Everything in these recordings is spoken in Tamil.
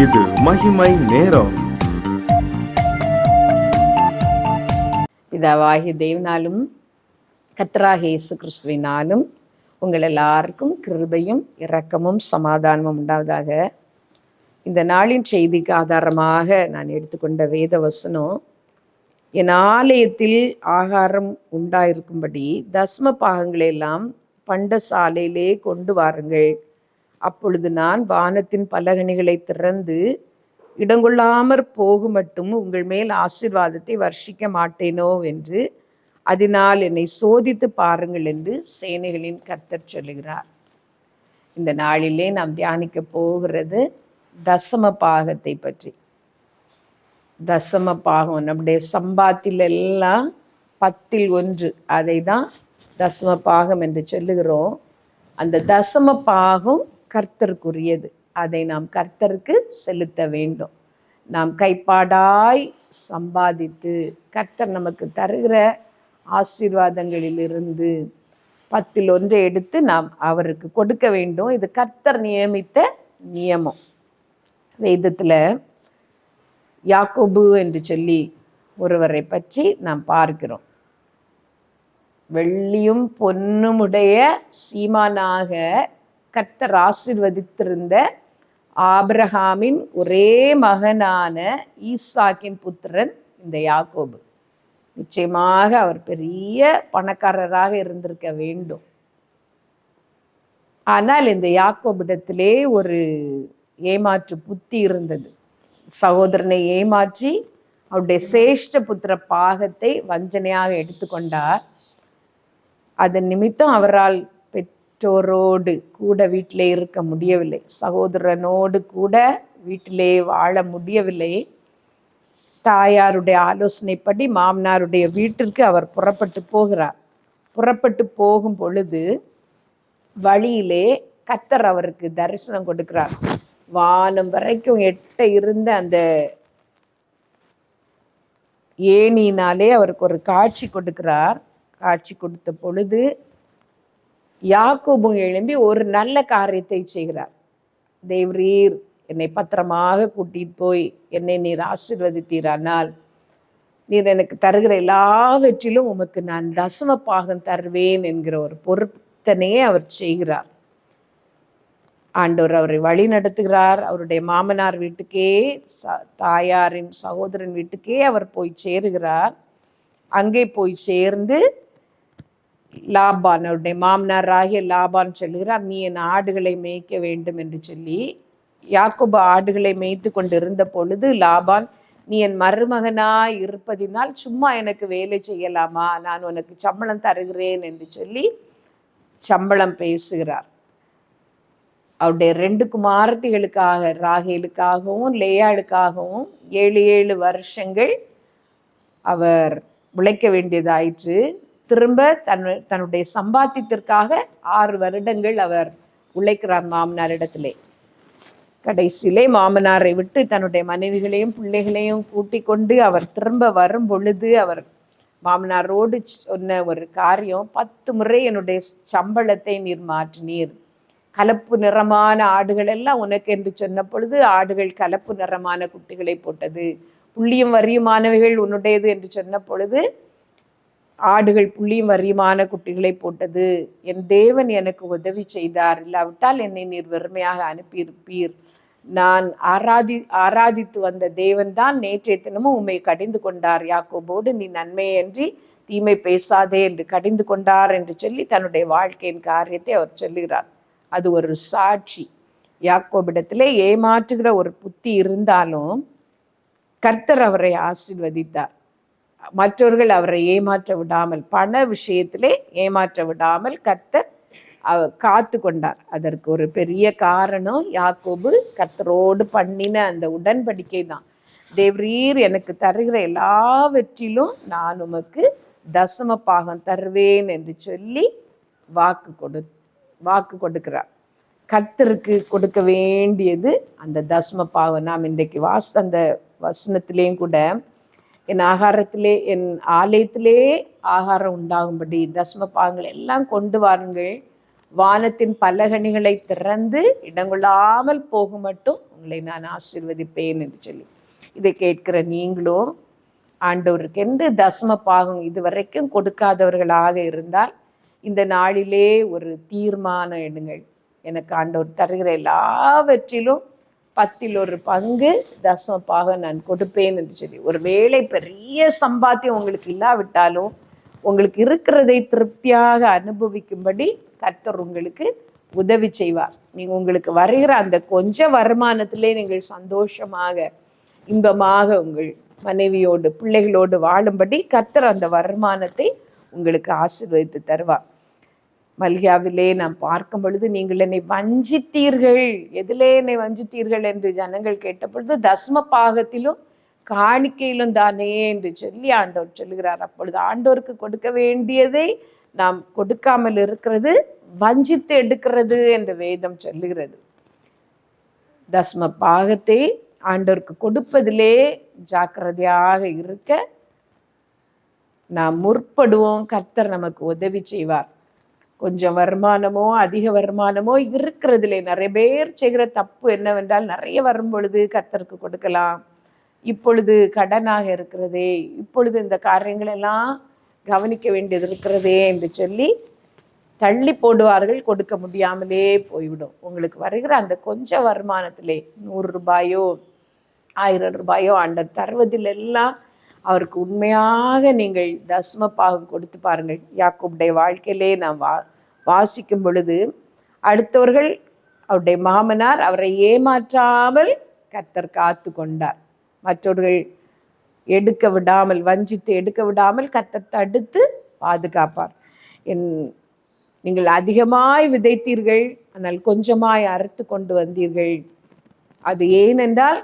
இது மகிமை நேரம். பிதாவாகிய தேவனாலும் கர்த்தராகிய இயேசு கிறிஸ்துவினாலும் உங்கள் எல்லாருக்கும் கிருபையும் இரக்கமும் சமாதானமும் உண்டாவதாக. இந்த நாளின் செய்திக்கு ஆதாரமாக நான் எடுத்துக்கொண்ட வேத வசனம், என் ஆலயத்தில் ஆகாரம் உண்டாயிருக்கும்படி தஸ்ம பாகங்களெல்லாம் பண்டசாலையிலே கொண்டு வாருங்கள். அப்பொழுது நான் வானத்தின் பலகணிகளை திறந்து இடங்கொள்ளாமற் போகும் மட்டும் உங்கள் மேல் ஆசீர்வாதத்தை வர்ஷிக்க மாட்டேனோ என்று அதனால் என்னை சோதித்து பாருங்கள் என்று சேனைகளின் கர்த்தர் சொல்லுகிறார். இந்த நாளிலே நாம் தியானிக்க போகிறது தசம பாகத்தை பற்றி. தசம பாகம் நம்முடைய சம்பாத்தில் எல்லாம் 10% அதை தான் தசம பாகம் என்று சொல்லுகிறோம். அந்த தசம பாகம் கர்த்தருக்குரியது. அதை நாம் கர்த்தருக்கு செலுத்த வேண்டும். நாம் கைப்பாடாய் சம்பாதித்து கர்த்தர் நமக்கு தருகிற ஆசீர்வாதங்களிலிருந்து 10% எடுத்து நாம் அவருக்கு கொடுக்க வேண்டும். இது கர்த்தர் நியமித்த நியமம். வேதத்தில் யாக்கோபு என்று சொல்லி ஒருவரை பற்றி நாம் பார்க்கிறோம். வெள்ளியும் பொன்னுமுடைய சீமானாக கர்த்தர் ஆசீர்வதித்திருந்த ஆபிரகாமின் ஒரே மகனான ஈசாக்கின் புத்திரன் இந்த யாக்கோபு. நிச்சயமாக அவர் பெரிய பணக்காரராக இருந்திருக்க வேண்டும். ஆனால் இந்த யாக்கோபிடத்திலே ஒரு ஏமாற்று புத்தி இருந்தது. சகோதரனை ஏமாற்றி அவருடைய சேஷ்ட புத்திர பாகத்தை வஞ்சனையாக எடுத்துக்கொண்டார். அதன் நிமித்தம் அவரால் பெற்றோரோடு கூட வீட்டிலே இருக்க முடியவில்லை. சகோதரனோடு கூட வீட்டிலே வாழ முடியவில்லை. தாயாருடைய ஆலோசனைப்படி மாமனாருடைய வீட்டிற்கு அவர் புறப்பட்டு போகிறார். புறப்பட்டு போகும் பொழுது வழியிலே கர்த்தர் அவருக்கு தரிசனம் கொடுக்கிறார். வானம் வரைக்கும் எட்ட இருந்த அந்த ஏணினாலே அவருக்கு ஒரு காட்சி கொடுக்கிறார். காட்சி கொடுத்த பொழுது யாக்கோபு எழும்பி ஒரு நல்ல காரியத்தை செய்கிறார். தேவரீர் என்னை பத்திரமாக கூட்டிட்டு போய் என்னை நீர் ஆசீர்வதித்தீரானால் நீர் எனக்கு தருகிற எல்லாவற்றிலும் உமக்கு நான் தசம பாகம் தருவேன் என்கிற ஒரு பொருத்தனையே அவர் செய்கிறார். ஆண்டவர் அவரை வழி நடத்துகிறார். அவருடைய மாமனார் வீட்டுக்கே, தாயாரின் சகோதரன் வீட்டுக்கே அவர் போய் சேருகிறார். அங்கே போய் சேர்ந்து லாபான், அவருடைய மாமனாராகிய லாபான் சொல்லுகிறார், நீ என் ஆடுகளை மேய்க்க வேண்டும் என்று சொல்லி. யாக்கோபு ஆடுகளை மேய்த்து கொண்டு இருந்த பொழுது லாபான், நீ என் மருமகனாய் இருப்பதினால் சும்மா எனக்கு வேலை செய்யலாமா, நான் உனக்கு சம்பளம் தருகிறேன் என்று சொல்லி சம்பளம் பேசுகிறார். அவருடைய 2 குமாரத்திகளுக்காக, ராகேலுக்காகவும் லேயாளுக்காகவும் 7 வருஷங்கள் அவர் உழைக்க வேண்டியதாயிற்று. திரும்ப தன்னுடைய சம்பாத்தியத்திற்காக 6 வருடங்கள் அவர் உழைக்கிறார் மாமனாரிடத்திலே. கடைசியிலே மாமனாரை விட்டு தன்னுடைய மனைவிகளையும் பிள்ளைகளையும் கூட்டிக் கொண்டு அவர் திரும்ப வரும் பொழுது அவர் மாமனாரோடு சொன்ன ஒரு காரியம், 10 முறை என்னுடைய சம்பளத்தை நீர் மாற்றினீர். கலப்பு நிறமான ஆடுகள் எல்லாம் உனக்கு என்று சொன்ன பொழுது ஆடுகள் கலப்பு நிறமான குட்டிகளை போட்டது. புள்ளியும் வரியுமானவைகள் உன்னுடையது என்று சொன்ன பொழுது ஆடுகள் புள்ளியும் வரியுமான குட்டிகளை போட்டது. என் தேவன் எனக்கு உதவி செய்தார், இல்லாவிட்டால் என்னை நீர் வெறுமையாக அனுப்பியிருப்பீர். நான் ஆராதித்து வந்த தேவன் தான் நேற்றைய தினமும் உம்மை கடிந்து கொண்டார். யாக்கோபோடு நீ நன்மையன்றி தீமை பேசாதே என்று கடிந்து கொண்டார் என்று சொல்லி தன்னுடைய வாழ்க்கையின் காரியத்தை அவர் சொல்லுகிறார். அது ஒரு சாட்சி. யாக்கோபிடத்திலே ஏமாற்றுகிற ஒரு புத்தி இருந்தாலும் கர்த்தர் அவரை ஆசீர்வதித்தார். மற்றவர்கள் அவரை ஏமாற்ற விடாமல், பண விஷயத்திலே ஏமாற்ற விடாமல் கர்த்தர் காத்து கொண்டார். அதற்கு ஒரு பெரிய காரணம் யாக்கோபு கர்த்தரோடு பண்ணின அந்த உடன்படிக்கை தான். தேவரீர் எனக்கு தருகிற எல்லாவற்றிலும் நான் உமக்கு தசம பாகம் தருவேன் என்று சொல்லி வாக்கு கொடுக்கிறார். கர்த்தருக்கு கொடுக்க வேண்டியது அந்த தசம பாகம். நாம் இன்றைக்கு வாசித்த அந்த வசனத்திலேயும் கூட, என் ஆலயத்திலே ஆகாரம் உண்டாகும்படி தசம பாகங்கள் எல்லாம் கொண்டு வாருங்கள், வானத்தின் பலகணிகளை திறந்து இடங்கொள்ளாமல் போகும் மட்டும் உங்களை நான் ஆசீர்வதிப்பேன் என்று சொல்லி, இதை கேட்கிற நீங்களும் ஆண்டவருக்கு என்று தசம பாகம் இதுவரைக்கும் கொடுக்காதவர்களாக இருந்தால் இந்த நாளிலே ஒரு தீர்மானம் எடுங்கள். எனக்கு ஆண்டவர் தருகிற எல்லாவற்றிலும் 10% தசம பாகம் நான் கொடுப்பேன் என்று சொல்லி. ஒரு வேளை பெரிய சம்பாத்தியம் உங்களுக்கு இல்லாவிட்டாலும் உங்களுக்கு இருக்கிறதை திருப்தியாக அனுபவிக்கும்படி கர்த்தர் உங்களுக்கு உதவி செய்வார். நீங்கள் உங்களுக்கு வருகிற அந்த கொஞ்ச வருமானத்திலே நீங்கள் சந்தோஷமாக இன்பமாக உங்கள் மனைவியோடு பிள்ளைகளோடு வாழும்படி கர்த்தர் அந்த வருமானத்தை உங்களுக்கு ஆசீர்வதித்து தருவார். மல்கியாவிலே நாம் பார்க்கும் பொழுது, நீங்கள் என்னை வஞ்சித்தீர்கள், எதிலே என்னை வஞ்சித்தீர்கள் என்று ஜனங்கள் கேட்ட பொழுது தசம பாகத்திலும் காணிக்கையிலும் தானே என்று சொல்லி ஆண்டவர் சொல்லுகிறார். அப்பொழுது ஆண்டவருக்கு கொடுக்க வேண்டியதை நாம் கொடுக்காமல் இருக்கிறது வஞ்சித்து எடுக்கிறது என்று வேதம் சொல்லுகிறது. தசம பாகத்தை ஆண்டவருக்கு கொடுப்பதிலே ஜாக்கிரதையாக இருக்க நாம் முற்படுவோம். கர்த்தர் நமக்கு உதவி செய்வார். கொஞ்சம் வருமானமோ அதிக வருமானமோ இருக்கிறதுலே நிறைய பேர் செய்கிற தப்பு என்னவென்றால், நிறைய வரும் பொழுது கர்த்தருக்கு கொடுக்கலாம், இப்பொழுது கடனாக இருக்கிறதே, இப்பொழுது இந்த காரியங்கள் எல்லாம் கவனிக்க வேண்டியது இருக்கிறதே என்று சொல்லி தள்ளி போடுவார்கள். கொடுக்க முடியாமலே போய்விடும். உங்களுக்கு வருகிற அந்த கொஞ்சம் வருமானத்திலே 100 ரூபாயோ 1000 ரூபாயோ ஆண்டவர் தருவதில் எல்லாம் அவருக்கு உண்மையாக நீங்கள் தசம பாகம் கொடுத்து பாருங்கள். யாக்கோபுடைய வாழ்க்கையிலே நாம் வாசிக்கும் பொழுது, அடுத்தவர்கள் அவருடைய மாமனார் அவரை ஏமாற்றாமல் கர்த்தர் காத்து கொண்டார். மற்றவர்கள் எடுக்க விடாமல், வஞ்சித்து எடுக்க விடாமல் கர்த்தர் தடுத்து பாதுகாப்பார். நீங்கள் அதிகமாய் விதைத்தீர்கள், ஆனால் கொஞ்சமாய் அறுத்து கொண்டு வந்தீர்கள். அது ஏனென்றால்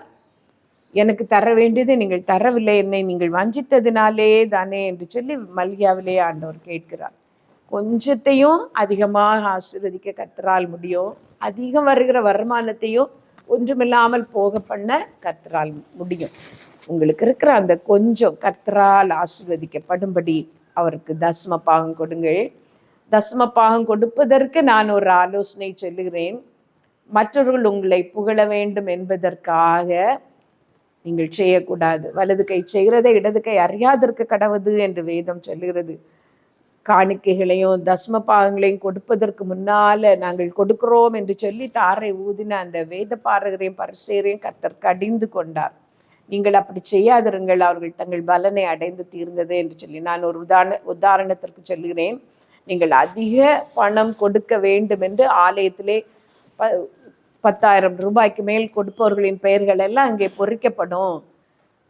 எனக்கு தர வேண்டியது நீங்கள் தரவில்லை, என்னை நீங்கள் வஞ்சித்ததினாலே தானே என்று சொல்லி மல்கியாவிலே ஆண்டவர் கேட்கிறார். கொஞ்சத்தையும் அதிகமாக ஆசீர்வதிக்க கர்த்தரால் முடியும். அதிகம் வருகிற வருமானத்தையும் ஒன்றுமில்லாமல் போக பண்ண கர்த்தரால் முடியும். உங்களுக்கு இருக்கிற அந்த கொஞ்சம் கர்த்தரால் ஆசீர்வதிக்கப்படும்படி அவருக்கு தசம பாகம் கொடுங்கள். தசம பாகம் கொடுப்பதற்கு நான் ஒரு ஆலோசனை சொல்லுகிறேன். மற்றவர்கள் உங்களை புகழ வேண்டும் என்பதற்காக நீங்கள் செய்யக்கூடாது. வலது கை செய்கிறதை இடது கை அறியாதிருக்க கடவுது என்று வேதம் சொல்லுகிறது. காணிக்கைகளையும் தசம பாகங்களையும் கொடுப்பதற்கு முன்னால் நாங்கள் கொடுக்கிறோம் என்று சொல்லி தாரை ஊதின அந்த வேத பாரகரையும் பரிசேரையும் கர்த்தர் கடிந்து கொண்டார். நீங்கள் அப்படி செய்யாதிருங்கள், அவர்கள் தங்கள் பலனை அடைந்து தீர்ந்தது என்று சொல்லி. நான் ஒரு உதாரணத்திற்கு சொல்லுகிறேன். நீங்கள் அதிக பணம் கொடுக்க வேண்டும் என்று ஆலயத்திலே 10,000 ரூபாய்க்கு மேல் கொடுப்பவர்களின் பெயர்கள் எல்லாம் அங்கே பொறிக்கப்படும்.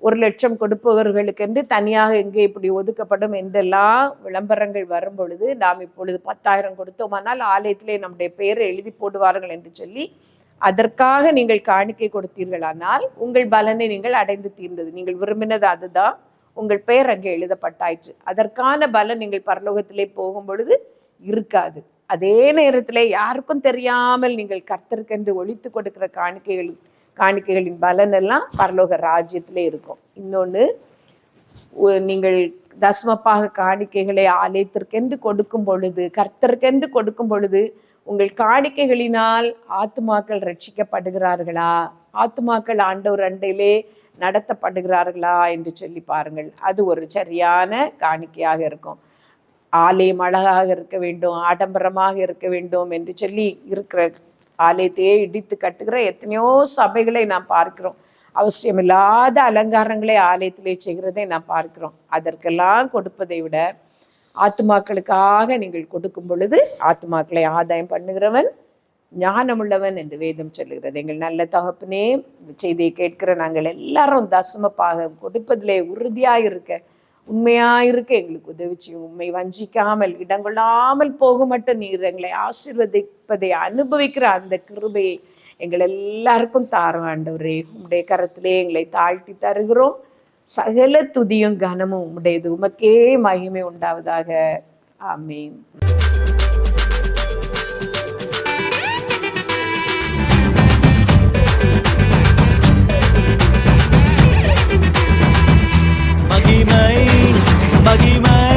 1,00,000 கொடுப்பவர்களுக்கென்று தனியாக எங்கே இப்படி ஒதுக்கப்படும் என்றெல்லாம் விளம்பரங்கள் வரும் பொழுது, நாம் இப்பொழுது 10,000 கொடுத்தோமானால் ஆலயத்திலே நம்முடைய பெயரை எழுதி போடுவார்கள் என்று சொல்லி அதற்காக நீங்கள் காணிக்கை கொடுத்தீர்களானால் உங்கள் பலனை நீங்கள் அடைந்து தீர்ந்தது. நீங்கள் விரும்பினது அதுதான், உங்கள் பெயர் அங்கே எழுதப்பட்டாயிற்று. அதற்கான பலன் நீங்கள் பரலோகத்திலே போகும் பொழுது இருக்காது. அதே நேரத்தில் யாருக்கும் தெரியாமல் நீங்கள் கர்த்தருக்கென்று ஒழித்து கொடுக்கிற காணிக்கைகளின் பலன் எல்லாம் பரலோக ராஜ்யத்திலே இருக்கும். இன்னொன்று, நீங்கள் தசமப்பாக காணிக்கைகளை ஆலயத்திற்கென்று கொடுக்கும் பொழுது, கர்த்தருக்கென்று கொடுக்கும் பொழுது, உங்கள் காணிக்கைகளினால் ஆத்துமாக்கள் ரட்சிக்கப்படுகிறார்களா, ஆத்துமாக்கள் ஆண்டவர் அண்டையிலே நடத்தப்படுகிறார்களா என்று சொல்லி பாருங்கள். அது ஒரு சரியான காணிக்கையாக இருக்கும். ஆலயம் அழகாக இருக்க வேண்டும், ஆடம்பரமாக இருக்க வேண்டும் என்று சொல்லி இருக்கிற ஆலயத்தையே இடித்து கட்டுகிற எத்தனையோ சபைகளை நாம் பார்க்கிறோம். அவசியமில்லாத அலங்காரங்களை ஆலயத்திலே செய்கிறதை நாம் பார்க்கிறோம். அதற்கெல்லாம் கொடுப்பதை விட ஆத்துமாக்களுக்காக நீங்கள் கொடுக்கும் பொழுது ஆத்துமாக்களை ஆதாயம் பண்ணுகிறவன் ஞானமுள்ளவன் என்று வேதம் சொல்லுகிறது. எங்கள் நல்ல தகப்பனே, இந்த செய்தியை கேட்கிற நாங்கள் எல்லாரும் தசமப்பாக கொடுப்பதிலே உறுதியாக இருக்க, உண்மையாயிருக்க எங்களுக்கு உதவி செய்யும். உண்மை வஞ்சிக்காமல் இடங்கொள்ளாமல் போக மட்டும் நீர் எங்களை ஆசீர்வதிப்பதை அனுபவிக்கிற அந்த கிருபையை எங்கள் எல்லாருக்கும் தாரும் ஆண்டவரே. உம்முடைய கரத்திலே எங்களை தாழ்த்தி தருகிறோம். சகல துதியும் கனமும் உம்முடையது. உமக்கே மகிமை உண்டாவதாக. ஆமீன். மகிமை